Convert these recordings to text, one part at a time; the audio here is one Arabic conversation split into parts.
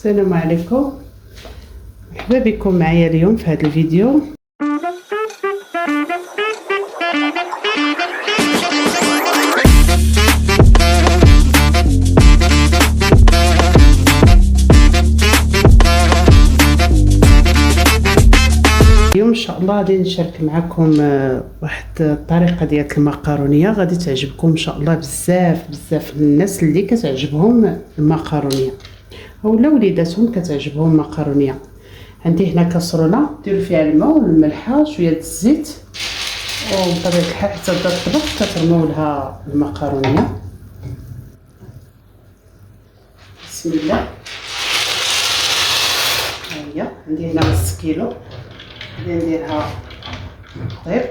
السلام عليكم، مرحبا بكم معايا اليوم في هذا الفيديو. اليوم ان شاء الله غادي نشارك معكم واحد الطريقه ديال المقارونيه غادي تعجبكم ان شاء الله بزاف الناس اللي كتعجبهم المقارونيه اولا وليداتهم كتعجبهم المقارونيه. عندي هنا كاسرونه ديروا فيها الماء والملحه شويه الزيت، وبطبيعه الحال حتى تبدا تطبخ كترموا لها المقارونيه. بسم الله. ها هي عندي هنا نص كيلو، غادي نديرها طيب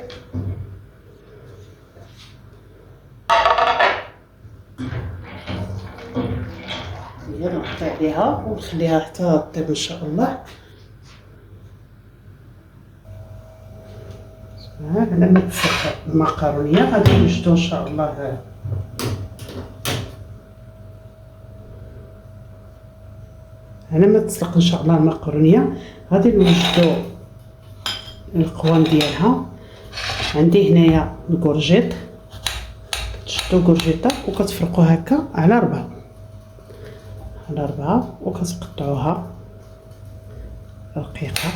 نغطي عليها ونخليها حتى طيب ان شاء الله. لما تسخن المقارونيه غادي نوجدو ان شاء الله لما تسلق ان شاء الله المقارونيه غادي نوجدو القوام ديالها. عندي هنايا الكورجيط، تشدو كورجيطه وكتفرقوا هكا على 4 وكتقطعوها رقيقه،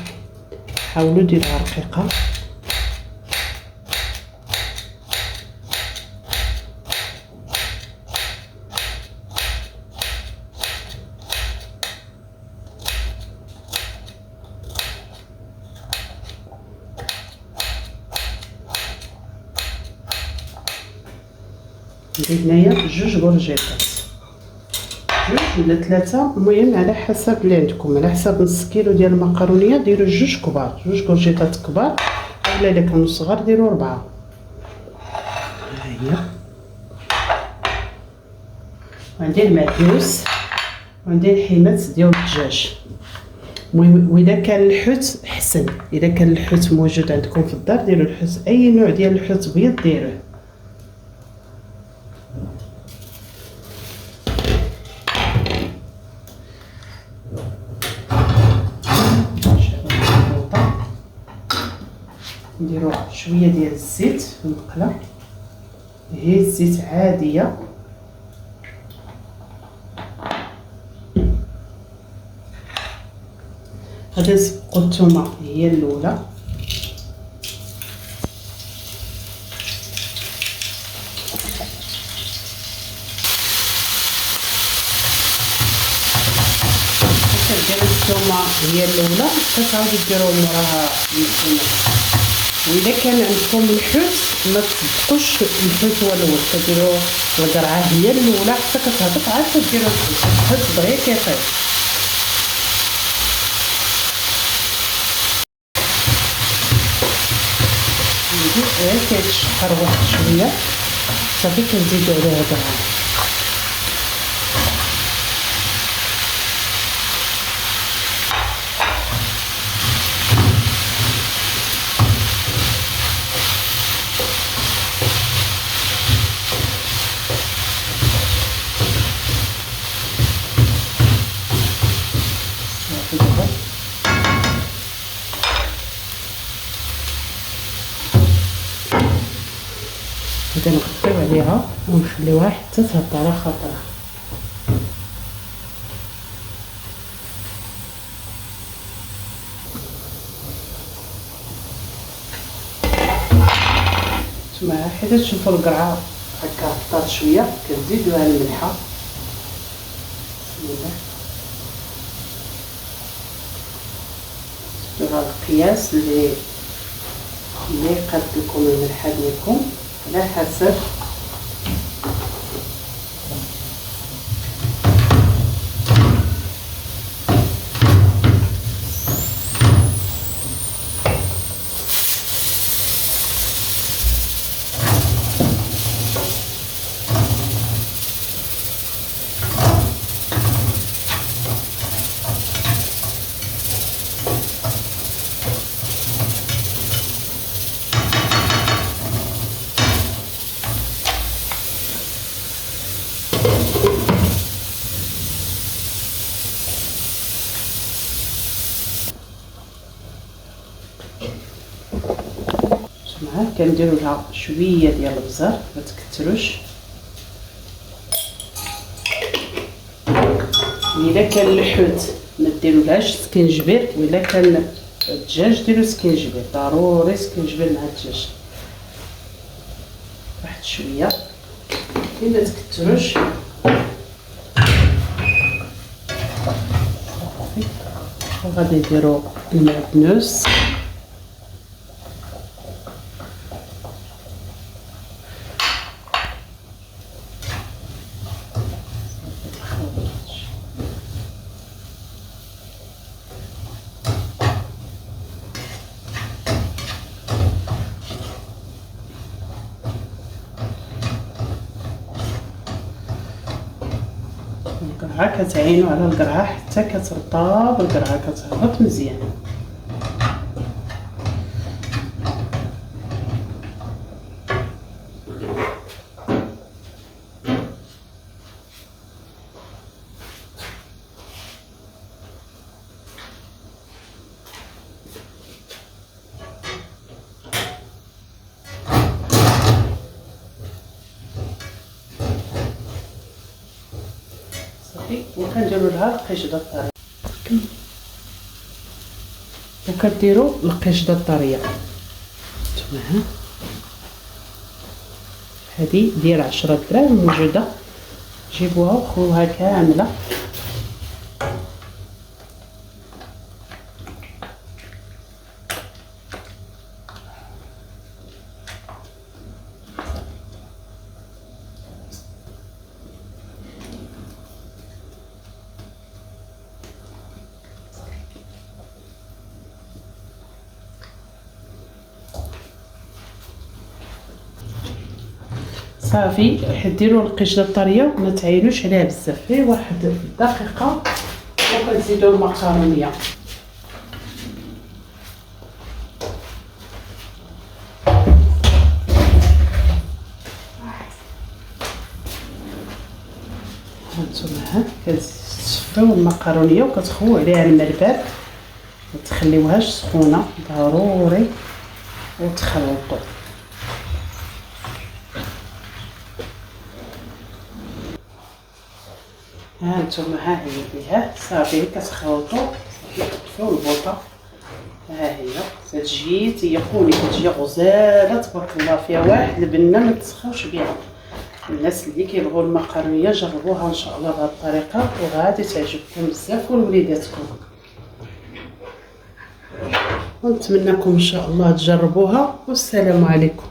حاولوا ديروها رقيقه. عندي هنايا 2 كورجيطات، 2 ولا 3، المهم على حسب اللي عندكم. على حسب نص كيلو ديال المقارونيه ديروا 2 كبار، 2 كورجيطات كبار، اولا الا كانوا صغار ديروا 4. ها هي. وعندي المعدنوس وعندي الحمات ديال الدجاج. المهم واذا كان الحوت احسن، اذا كان الحوت موجود عندكم في الدار ديروا الحوت، اي نوع ديال الحوت بيض ديروه. نديرو شويه ديال الزيت في المقله، هي الزيت عاديه. غادي نسبقو الثومه هي الاولى، كديروا الثومه هي الاولى كتعاودوا ديروا موراها الحمص. واذا كان عندكم الحوت ما تصدقوش الحوت هو الاول، كديروا القرعه هي الاولى حتى كتهبط عاد كديروا الحوت دغيا كيطيب. غير كيتشحر واحد شويه صافي كنزيدو عليه القرعه. غادي نغطيو عليها ونخليوها حتى تهبط على خاطرها. نتوما حيت تشوفوا القرعه هكا هبطات شويه كنزيدوها الملحه. بسم الله. ديروا القياس اللي يقاد لكم الملحه ديالكم على حسب. ها كنديروا لها شويه ديال البزار، ما تكثروش. الا كان الحوت ما ديرولهاش سكينجبير، وإلا كان الدجاج ديروا سكينجبير، ضروري سكينجبير مع الدجاج. واحد شويه ما تكثروش. وغادي نديرو المعدنوس، القرعه كتعينوا على القرعه حتى كترطب القرعه، كتهبط مزيان. وكنديروا لها القشده الطريه، وكديروا القشده الطريه. نتوما ها هذه ديال 10 دراهم موجوده، جيبوها وخوها كامله. صافي ديروا القشده الطريه، ما تعينوش عليها بزاف، غير واحد دقيقه وكنزيدوا المقرونيه. هانتوما ها كتصفيو المقرونيه وكتخويو عليها الماء بارد، ما تخليوهاش سخونه، ضروري وتخلطوا. هانتوما ها هي فيها صافي كتخلطوا، صافي كتطفيو البوطه. ها هي كتجي تيقوني، كتجي غزاله تبارك الله، فيها واحد البنه ما تسخاوش بها. الناس اللي كيبغوا المقرونيه جربوها ان شاء الله بهذه الطريقه، وغادي تعجبكم بزاف ولوليداتكم. ونتمنىكم ان شاء الله تجربوها، والسلام عليكم.